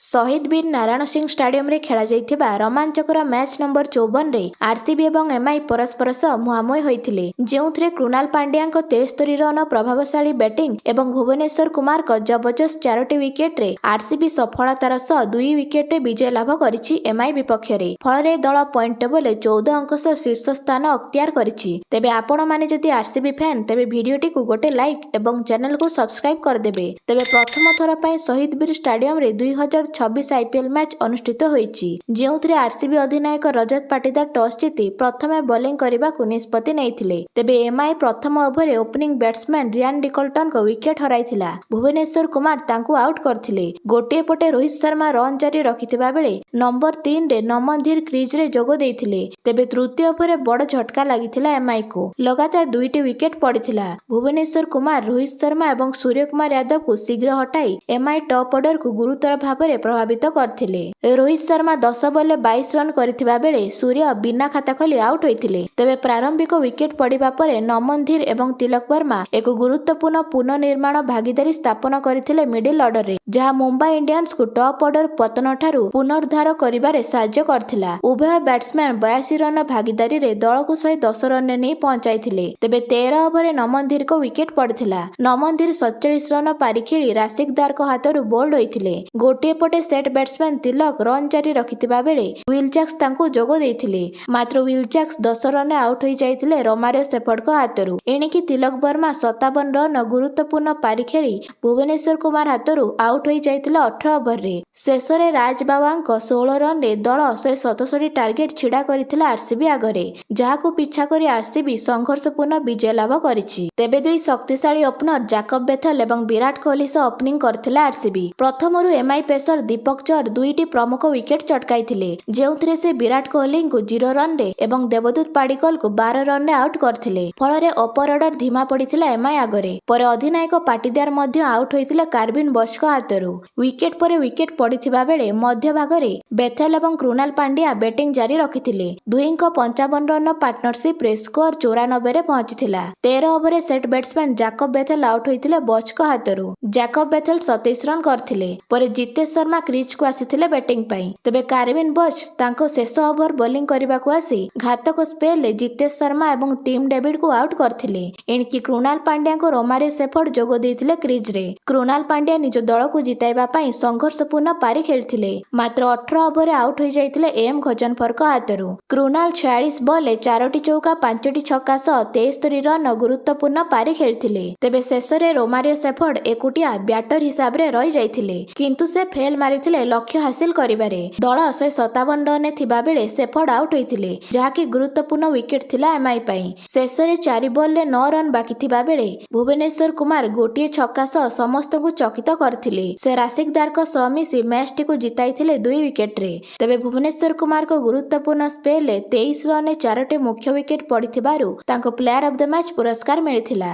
शहीद वीर नारायण सिंह स्टाडियम रे खेला जाइथिबा रोमांचकर मैच नंबर 54 रे आरसीबी एवं एमआई परस्पर सह मुहांमुही होइथिले, जेउथरे कृणाल पांड्या 73 रन प्रभावशाली बैटिंग एवं भुवनेश्वर कुमार जबरदस्त 4टी विकेट रे आरसीबी सफलतार सह 2 विकेट विजय लाभ करिछि एमआई विपक्ष रे। फल रे दल पॉइंट टेबल 14 अंक सह शीर्ष स्थान अख्तियार करिछि। तेबे आपण माने जदि आरसीबी फैन तेबे वीडियोटी को गोटे लाइक एवं चैनल को सब्सक्राइब कर देबे। तेबे प्रथम थर पय शहीद वीर स्टाडियम रे 2026 IPL match अनुष्ठित होईछि, जेउथरे RCB अधिनायक Rajat Patidar toss जीति प्रथमे बॉलिंग करबाकू निष्पत्ति नेइथिले। तेबे एमआई प्रथम ओभर ओपनिंग बैट्समैन रियान डिकल्टन को विकेट हराइथिला। भुवनेश्वर कुमार तांकू आउट करथिले। गोटे पटे रोहित शर्मा रन जारी रखिथिबा बेले नंबर 3 रे नमन धीर क्रीज रे जोग देइथिले। तेबे तृतीय ओभर बड़ झटका लागिथिला एमआई को। लगातार 2टी विकेट पड़िथिला। भुवनेश्वर कुमार, रोहित शर्मा एवं सूर्य कुमार यादव को शीघ्र हटाई एमआई टॉप ऑर्डर को गुरुतर भाବରେ प्रभावित करथिले। रोहित शर्मा 10 बॉल 22 रन करथिबा बेले सूर्य बिना खाता खोली आउट होइथिले। तेबे प्रारंभिक विकेट पड़िबा परे नमन धीर एवं तिलक वर्मा एक गुरुत्वपूर्ण पुनर्निर्माण भागीदारी स्थापन करथिले मिडिल ऑर्डर रे, जहां मुंबई इंडियंस को टॉप ऑर्डर पतन ठारू पुनरुद्धार करिबारे सहाय्य करथिला। उभय बैट्समैन 82 रन भागीदारी रे दल को 110 रन ने पहुंचाइथिले। तेबे 13 ओवर नमन धीर को विकेट पड़िथिला। नमन धीर 47 रन पारी खेली राशिक दार को हाथरू बोल्ड होइथिले। गोटे पटे सेट बैट्समैन तिलक रन जारी रखिथिबा बेले विल जैक्स तांकू जोग देइथिले, मात्र विल जैक्स 10 रन आउट होई जाइथिले रोमारियो शेफर्ड को हाथरू। एणिकी तिलक वर्मा 57 रन गुरुत्वपूर्ण पारी खेली भुवनेश्वर कुमार हाथरू आउट होई जाइथिले 18 ओवर रे। शेषरे राजबाबांक 16 रन रे दल 177 टार्गेट छिड़ा करिथिला आरसीबी आगरे, जाहाकू पिछा करी आरसीबी संघर्षपूर्ण विजय लाभ करिछि। तेबे दुई शक्तिशाली ओपनर जाकब बेथल एवं विराट कोहली सह opening करथिला RCB. प्रथमरु MI pacer Deepak Chahar 2टी प्रमुख विकेट चटकाइथिले, जेउथरे से विराट कोहली को 0 रन रे एवं देवदूत पाडिकल को 12 रन रे आउट करथिले। फल रे अपर ऑर्डर धीमा पड़िथिला एमआई आगरे। परे अधिनायक पाटीदार मध्य आउट होइथिला कार्विन बॉस्क हाथरू। विकेट परे विकेट पड़िथिबा बेले मध्य भागरे बेथेल एवं कृणाल पांड्या बैटिंग जारी रखिथिले। दुईंक 55 रन पार्टनरशिप रे स्कोर 94 रे पहुंचिथिला। 13 over set batsman Jacob Bethell out होइथिले बॉस्क हाथरू। जाकब बेथेल 27 रन करथिले। परे जितेश शर्मा क्रीज को आसीथिले बैटिंग पई। तेबे कार्विन बॉस्क तांको शेष ओवर बॉलिंग करबाकू आसी घातक स्पेल ले जितेश शर्मा एवं टीम डेविड को आउट करथिले। एणिकी कृणाल पांड्या को रोमारियो शेफर्ड जोग देइथिले क्रीज रे। कृणाल पांड्या निज दल को जिताइबा पई संघर्षपूर्ण पारी खेलिथिले, मात्र 18 ओवर आउट होई जाइथिले एम घजनफर को हाथरू। कृणाल 46 बॉल 4टी चौका 5टी छक्का सह 73 रन गुरुत्वपूर्ण पारी खेलिथिले। तेबे शेषरे रोमारियो शेफर्ड एकुटिया बैटर हिसाब रे रही जाइथिले, किंतु से फेल मारिथिले लक्ष्य हासिल करिबारे। दल 157 रन थिबा बेले शेफर्ड आउट होइथिले, जाहाकि गुरुत्वपूर्ण विकेट थिला एमआई पई। शेषरे 4 बॉल 9 रन बाकी थिबा बेले भुवनेश्वर कुमार गोटिए छक्का सह समस्त को चकित करथिले। से राशिक दार को सह मिसी मैच टी को जिताइथिले 2 विकेट रे। तेबे भुवनेश्वर कुमार को गुरुत्वपूर्ण स्पेल 23 रन 4टी मुख्य विकेट पड़िथिबारु तांको प्लेयर ऑफ द मैच पुरस्कार मिलिथिला।